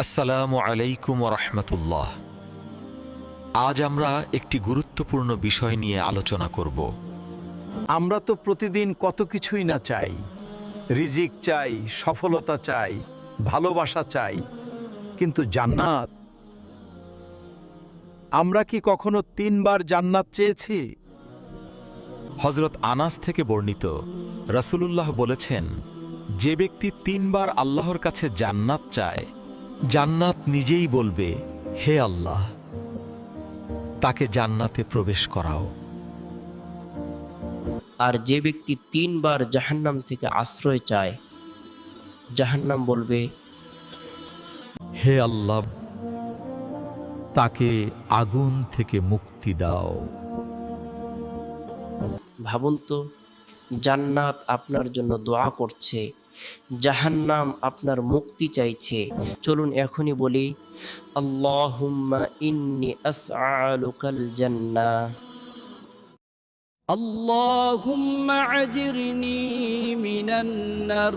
আসসালামু আলাইকুম রহমতুল্লাহ। আজ আমরা একটি গুরুত্বপূর্ণ বিষয় নিয়ে আলোচনা করব। আমরা তো প্রতিদিন কত কিছুই না চাই। রিজিক চাই, সফলতা চাই, ভালোবাসা চাই, কিন্তু জান্নাত, আমরা কি কখনো 3 বার জান্নাত চেয়েছি? হজরত আনাস থেকে বর্ণিত, রাসূলুল্লাহ বলেছেন, যে ব্যক্তি 3 বার আল্লাহর কাছে জান্নাত চায়, জান্নাত নিজেই বলবে, হে আল্লাহ, তাকে জান্নাতে প্রবেশ করাও। আর যে ব্যক্তি 3 বার জাহান্নাম থেকে আশ্রয় চায়, জাহান্নাম বলবে, হে আল্লাহ, তাকে আগুন থেকে মুক্তি দাও। ভাবুন তো, জান্নাত আপনার জন্য দোয়া করছে, জাহান্নাম আপনার মুক্তি চাইছে। চলুন এখনই বলি, আল্লাহুম্মা ইন্নী আসআলুকাল জান্নাহ। اللهم أجرني من النار